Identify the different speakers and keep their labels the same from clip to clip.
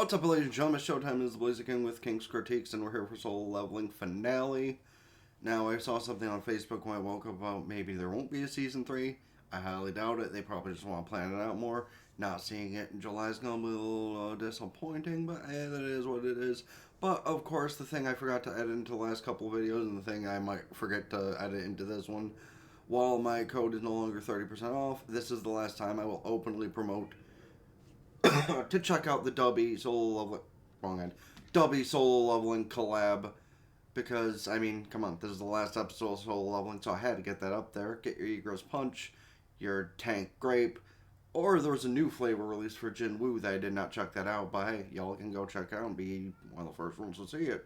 Speaker 1: What's up, ladies and gentlemen? Showtime is the Blaziken with King's Critiques, and we're here for Soul Leveling Finale. Now, I saw something on Facebook when I woke up about maybe there won't be a Season 3. I highly doubt it. They probably just want to plan it out more. Not seeing it in July is going to be a little disappointing, but that is what it is. But, of course, the thing I forgot to edit into the last couple of videos, and the thing I might forget to edit into this one, while my code is no longer 30% off, this is the last time I will openly promote to check out the Dubby Solo Leveling collab, because, I mean, come on, this is the last episode of Solo Leveling, so I had to get that up there. Get your Egros Punch, your Tank Grape, or there was a new flavor released for Jinwoo that I did not check that out, but hey, y'all can go check it out and be one of the first ones to see it.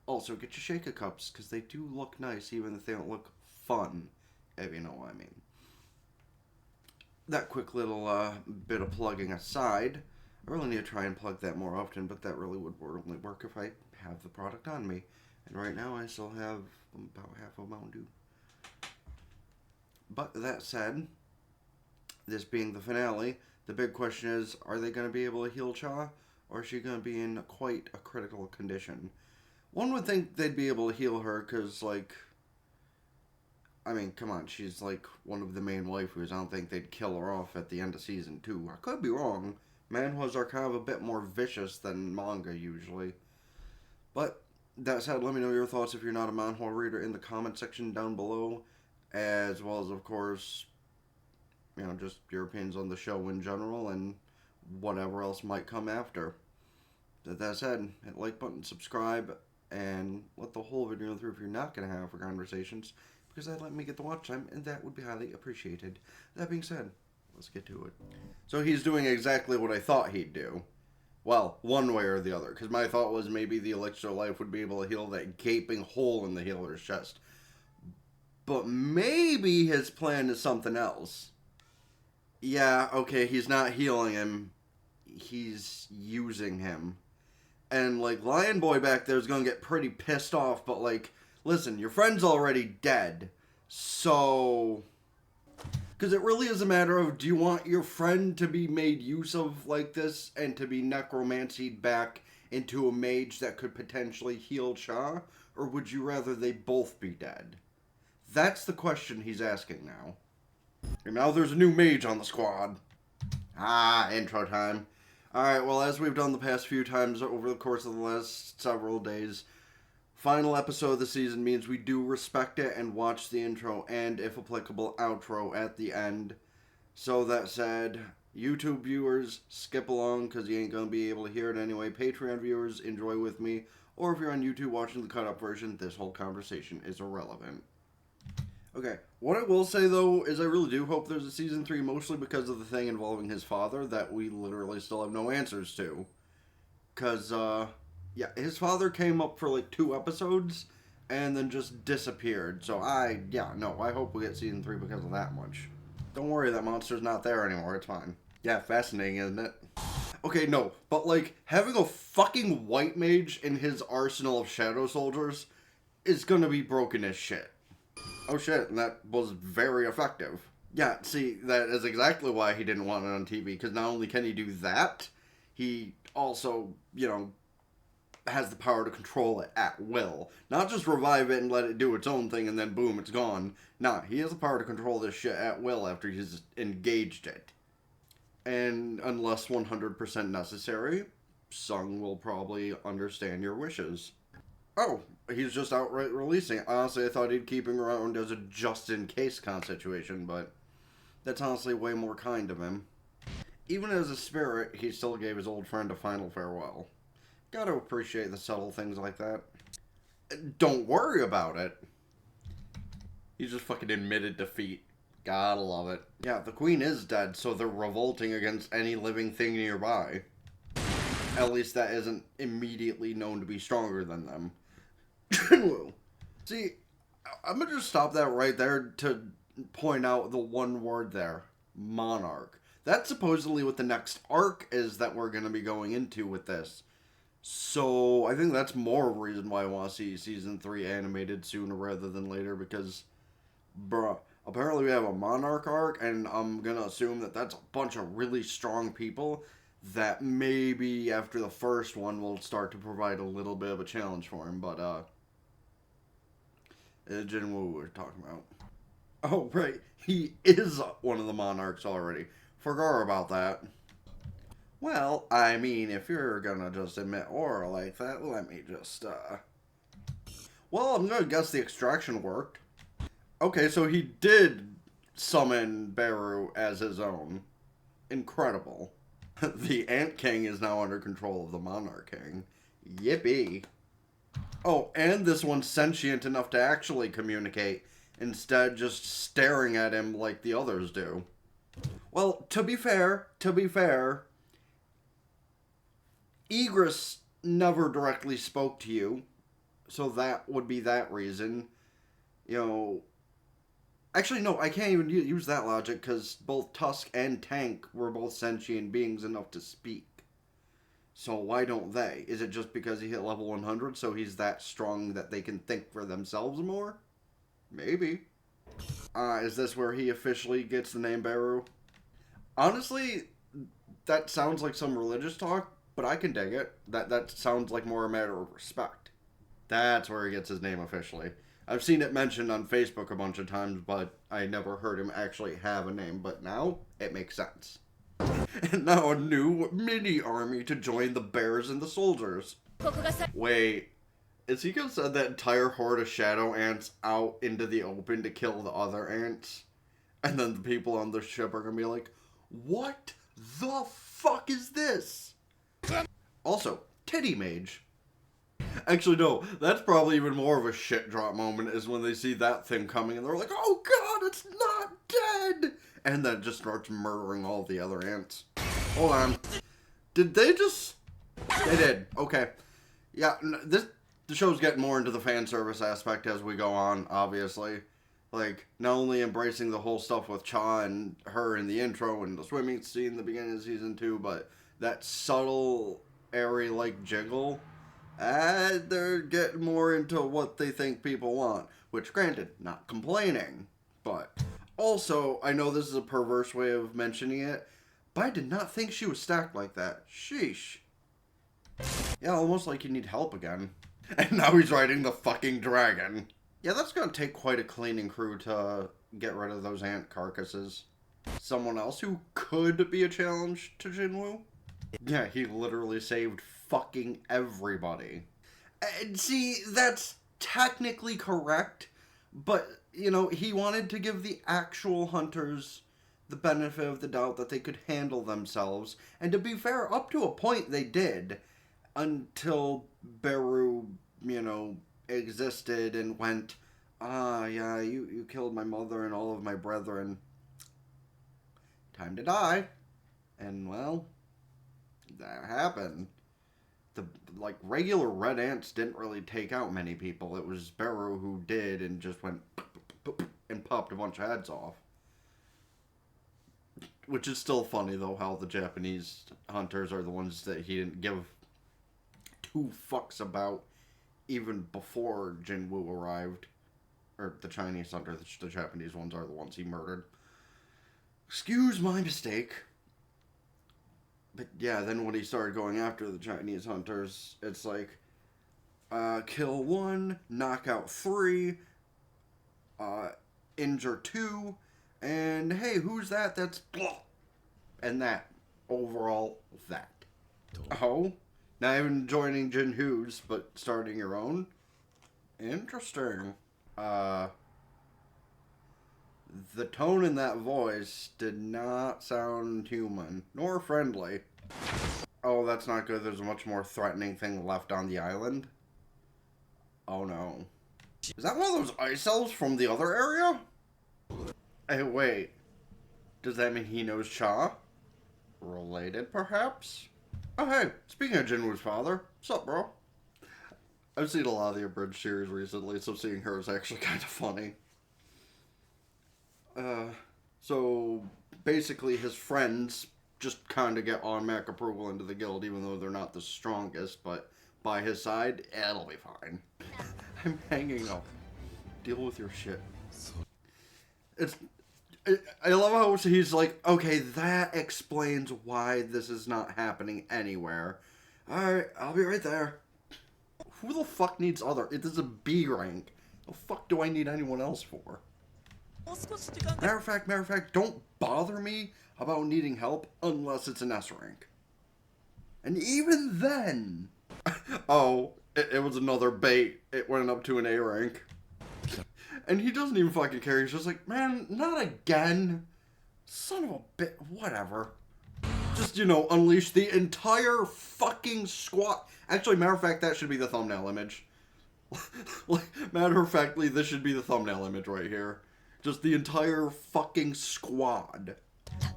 Speaker 1: Also, get your Shaker Cups, because they do look nice, even if they don't look fun, if you know what I mean. That quick little bit of plugging aside, I really need to try and plug that more often, but that really would only work if I have the product on me. And right now I still have about half of Mountain Dew. But that said, this being the finale, the big question is, are they going to be able to heal Cha, or is she going to be in quite a critical condition? One would think they'd be able to heal her, because, like, I mean, come on, she's like one of the main waifus. I don't think they'd kill her off at the end of Season 2. I could be wrong. Manhwas are kind of a bit more vicious than manga usually. But, that said, let me know your thoughts if you're not a manhwa reader in the comment section down below. As well as, of course, you know, just your opinions on the show in general and whatever else might come after. That said, hit the like button, subscribe, and let the whole video through if you're not going to have for conversations, because that'd let me get the watch time, and that would be highly appreciated. That being said, let's get to it. So he's doing exactly what I thought he'd do. Well, one way or the other, because my thought was maybe the Elixir of Life would be able to heal that gaping hole in the healer's chest. But maybe his plan is something else. Yeah, okay, he's not healing him. He's using him. And, like, Lion Boy back there is going to get pretty pissed off, but, like, listen, your friend's already dead, so... Because it really is a matter of, do you want your friend to be made use of like this, and to be necromancied back into a mage that could potentially heal Cha, or would you rather they both be dead? That's the question he's asking now. And now there's a new mage on the squad. Ah, intro time. Alright, well, as we've done the past few times over the course of the last several days, final episode of the season means we do respect it and watch the intro and, if applicable, outro at the end. So that said, YouTube viewers, skip along because you ain't going to be able to hear it anyway. Patreon viewers, enjoy with me. Or if you're on YouTube watching the cut-up version, this whole conversation is irrelevant. Okay, what I will say, though, is I really do hope there's a Season 3, mostly because of the thing involving his father that we literally still have no answers to. Because, yeah, his father came up for like 2 episodes and then just disappeared. So I hope we get Season 3 because of that much. Don't worry, that monster's not there anymore. It's fine. Yeah, fascinating, isn't it? Okay, no, but like, having a fucking white mage in his arsenal of shadow soldiers is gonna be broken as shit. Oh shit, and that was very effective. Yeah, see, that is exactly why he didn't want it on TV, because not only can he do that, he also, you know, has the power to control it at will. Not just revive it and let it do its own thing and then boom, it's gone. Nah, he has the power to control this shit at will after he's engaged it. And unless 100% necessary, Sung will probably understand your wishes. Oh, he's just outright releasing it. Honestly, I thought he'd keep him around as a just-in-case kind of situation, but that's honestly way more kind of him. Even as a spirit, he still gave his old friend a final farewell. Gotta appreciate the subtle things like that. Don't worry about it. He's just fucking admitted defeat. Gotta love it. Yeah, the queen is dead, so they're revolting against any living thing nearby. At least that isn't immediately known to be stronger than them. See, I'm gonna just stop that right there to point out the one word there. Monarch. That's supposedly what the next arc is that we're gonna be going into with this. So, I think that's more of a reason why I want to see Season 3 animated sooner rather than later, because, bruh, apparently we have a Monarch arc, and I'm gonna assume that that's a bunch of really strong people that maybe after the first one will start to provide a little bit of a challenge for him, but Jinwoo we're talking about. Oh, right, he is one of the monarchs already. Forgot about that. Well, I mean, if you're gonna just admit aura like that, let me just, Well, I'm gonna guess the extraction worked. Okay, so he did summon Beru as his own. Incredible. The Ant King is now under control of the Monarch King. Yippee. Oh, and this one's sentient enough to actually communicate, instead just staring at him like the others do. Well, to be fair, Egress never directly spoke to you, so that would be that reason. You know, actually, no, I can't even use that logic, because both Tusk and Tank were both sentient beings enough to speak. So why don't they? Is it just because he hit level 100, so he's that strong that they can think for themselves more? Maybe. Is this where he officially gets the name Beru? Honestly, that sounds like some religious talk, but I can dig it. That sounds like more a matter of respect. That's where he gets his name officially. I've seen it mentioned on Facebook a bunch of times, but I never heard him actually have a name. But now, it makes sense. And now a new mini-army to join the bears and the soldiers. Wait, is he gonna send that entire horde of shadow ants out into the open to kill the other ants? And then the people on the ship are gonna be like, what the fuck is this? Also, titty mage. Actually, no, that's probably even more of a shit drop moment is when they see that thing coming and they're like, oh god, it's not dead! And then just starts murdering all the other ants. Hold on. Did they just... They did. Okay. Yeah, the show's getting more into the fan service aspect as we go on, obviously. Like, not only embracing the whole stuff with Cha and her in the intro and the swimming scene in the beginning of season 2, but that subtle, airy-like jiggle, they're getting more into what they think people want. Which, granted, not complaining, but... Also, I know this is a perverse way of mentioning it, but I did not think she was stacked like that. Sheesh. Yeah, almost like you need help again. And now he's riding the fucking dragon. Yeah, that's gonna take quite a cleaning crew to get rid of those ant carcasses. Someone else who could be a challenge to Jinwoo? Yeah, he literally saved fucking everybody. And see, that's technically correct, but, you know, he wanted to give the actual hunters the benefit of the doubt that they could handle themselves. And to be fair, up to a point they did. Until Beru, you know, existed and went, yeah, you killed my mother and all of my brethren. Time to die. And, well, that happened. The, like, regular red ants didn't really take out many people. It was Beru who did and just went and popped a bunch of heads off. Which is still funny, though, how the Japanese hunters are the ones that he didn't give two fucks about even before Jinwoo arrived. Or the Chinese hunter, the Japanese ones are the ones he murdered. Excuse my mistake. But yeah, then when he started going after the Chinese hunters, it's like, kill 1, knock out 3, injure 2, and hey, who's that? That's blah. And that. Overall, that. Oh? Not even joining Jinwoo's, but starting your own? Interesting. The tone in that voice did not sound human, nor friendly. Oh, that's not good. There's a much more threatening thing left on the island. Oh no. Is that one of those ice elves from the other area? Hey, wait. Does that mean he knows Cha? Related, perhaps? Oh, hey. Speaking of Jinwoo's father. What's up, bro? I've seen a lot of the abridged series recently, so seeing her is actually kind of funny. So basically his friends just kind of get automatic approval into the guild, even though they're not the strongest, but by his side, it'll be fine. I'm hanging up. Deal with your shit. It's I love how he's like, okay, that explains why this is not happening anywhere. Alright, I'll be right there. Who the fuck needs other? It is a B rank. The fuck do I need anyone else for? Matter of fact, don't bother me about needing help unless it's an S rank. And even then... oh, it was another bait. It went up to an A rank. And he doesn't even fucking care. He's just like, man, not again. Son of a bit. Whatever. Just, you know, unleash the entire fucking squad. Actually, matter of fact, that should be the thumbnail image. Like, matter of factly, this should be the thumbnail image right here. Just the entire fucking squad.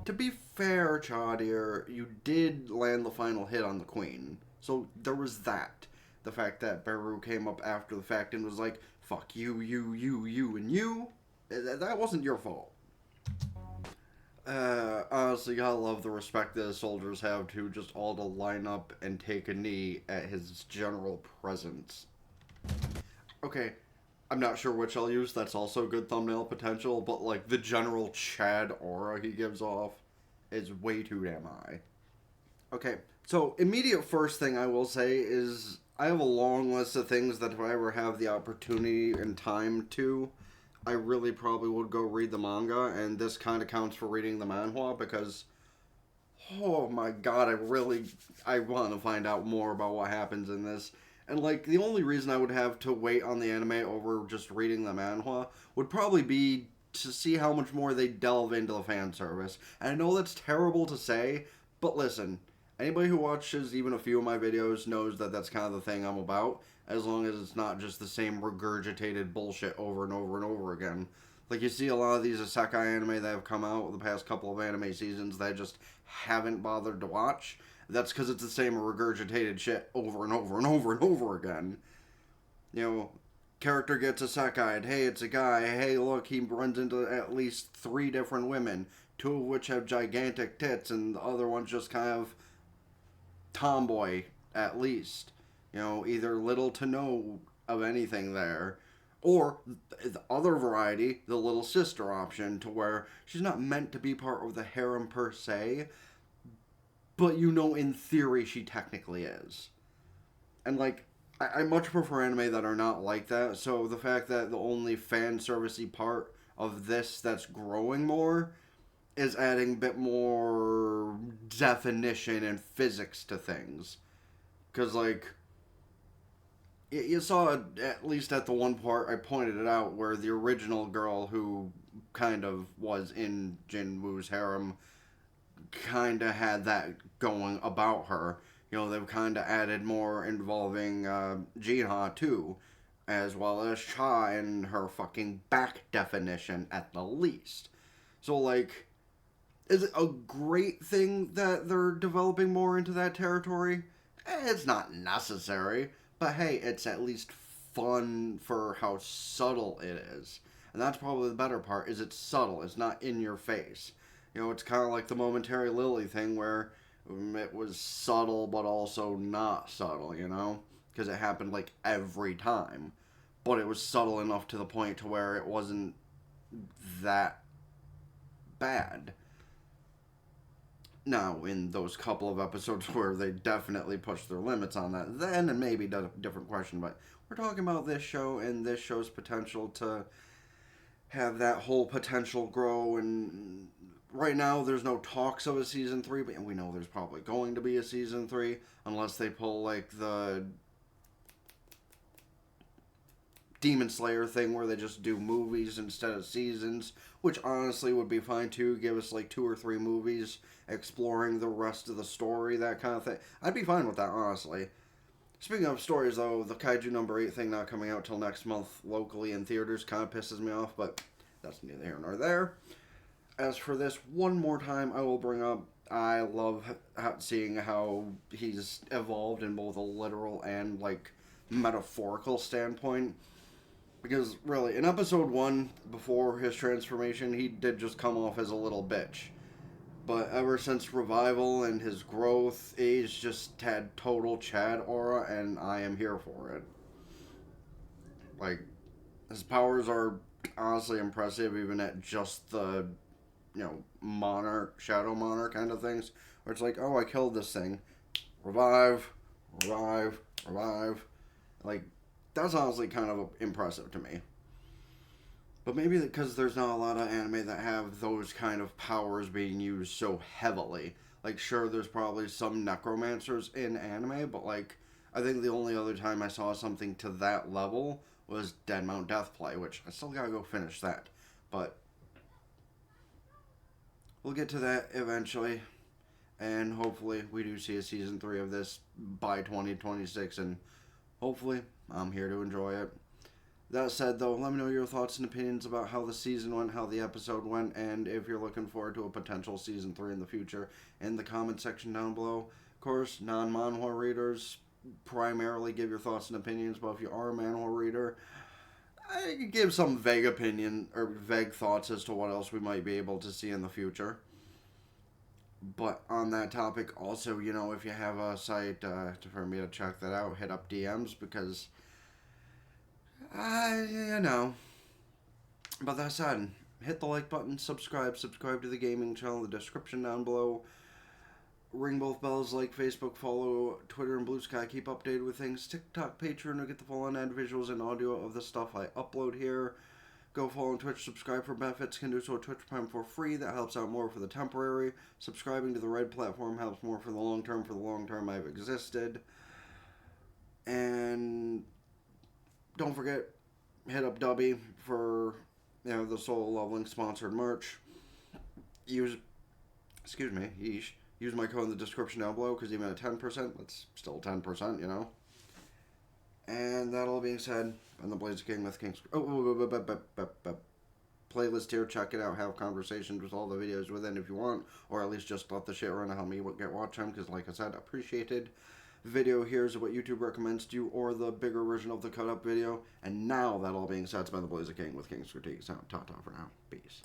Speaker 1: To be fair, Chaudier, you did land the final hit on the queen. So there was that. The fact that Beru came up after the fact and was like, fuck you, and you. That wasn't your fault. Honestly, gotta love the respect that the soldiers have to just all to line up and take a knee at his general presence. Okay, I'm not sure which I'll use. That's also good thumbnail potential, but like the general Chad aura he gives off is way too damn high. Okay, so immediate first thing I will say is I have a long list of things that if I ever have the opportunity and time to, I really probably would go read the manga, and this kind of counts for reading the manhwa because, oh my god, I want to find out more about what happens in this. And like, the only reason I would have to wait on the anime over just reading the manhwa would probably be to see how much more they delve into the fan service. And I know that's terrible to say, but listen, anybody who watches even a few of my videos knows that that's kind of the thing I'm about, as long as it's not just the same regurgitated bullshit over and over and over again. Like, you see a lot of these isekai anime that have come out the past couple of anime seasons that I just haven't bothered to watch. That's because it's the same regurgitated shit over and over and over and over again. You know, character gets isekai'd. Hey, it's a guy. Hey, look, he runs into at least 3 different women, 2 of which have gigantic tits, and the other one's just kind of tomboy, at least. You know, either little to no of anything there. Or the other variety, the little sister option, to where she's not meant to be part of the harem per se, but you know in theory she technically is. And like, I much prefer anime that are not like that, so the fact that the only fan servicey part of this that's growing more is adding a bit more definition and physics to things. Because like, you saw it, at least at the one part I pointed it out, where the original girl who kind of was in Jinwoo's harem kind of had that going about her. You know, they've kind of added more involving Jinha too, as well as Cha and her fucking back definition at the least. So like, is it a great thing that they're developing more into that territory? It's not necessary. But hey, it's at least fun for how subtle it is. And that's probably the better part, is it's subtle. It's not in your face. You know, it's kind of like the Momentary Lily thing where it was subtle but also not subtle, you know? Because it happened like every time. But it was subtle enough to the point to where it wasn't that bad. Now, in those couple of episodes where they definitely pushed their limits on that, then it may be a different question, but we're talking about this show and this show's potential to have that whole potential grow, and right now there's no talks of a season 3, but we know there's probably going to be a season 3, unless they pull like the Demon Slayer thing where they just do movies instead of seasons, which honestly would be fine too. Give us like 2 or 3 movies exploring the rest of the story, that kind of thing. I'd be fine with that, honestly. Speaking of stories, though, the Kaiju number 8 thing not coming out till next month locally in theaters kind of pisses me off, but that's neither here nor there. As for this, one more time I will bring up, I love seeing how he's evolved in both a literal and like metaphorical standpoint. Because, really, in episode 1, before his transformation, he did just come off as a little bitch. But ever since Revival and his growth, he's just had total Chad aura, and I am here for it. Like, his powers are honestly impressive, even at just the monarch, shadow monarch kind of things, where it's like, oh, I killed this thing, revive, revive, revive. Like, that's honestly kind of impressive to me. But maybe because there's not a lot of anime that have those kind of powers being used so heavily. Like, sure, there's probably some necromancers in anime, but like, I think the only other time I saw something to that level was Dead Mount Deathplay, which I still gotta go finish that. But we'll get to that eventually, and hopefully we do see a season 3 of this by 2026, and hopefully I'm here to enjoy it. That said, though, let me know your thoughts and opinions about how the season went, how the episode went, and if you're looking forward to a potential season 3 in the future in the comment section down below. Of course, non-manhwa readers, primarily give your thoughts and opinions, but if you are a manhwa reader, I could give some vague opinion or vague thoughts as to what else we might be able to see in the future. But on that topic, also, if you have a site for me to check that out, hit up DMs because, you know. But that said, hit the like button, subscribe to the gaming channel, the description down below. Ring both bells, like Facebook, follow Twitter and Blue Sky, keep updated with things. TikTok, Patreon to get the full unedited visuals and audio of the stuff I upload here. Go follow on Twitch, subscribe for benefits, can do so at Twitch Prime for free. That helps out more for the temporary. Subscribing to the Red platform helps more for the long term. For the long term, I've existed. And don't forget, hit up Dubby for the Solo Leveling sponsored merch. Use my code in the description down below because even at 10%, that's still 10%, And that all being said, I'm the Blaze King with King's... playlist here, check it out, have conversations with all the videos within if you want, or at least just let the shit run and help me get watch them, because like I said, appreciated. Video here is what YouTube recommends to you, or the bigger version of the cut-up video. And now, that all being said, it's been the Blaze King with King's Critique. So, ta-ta for now. Peace.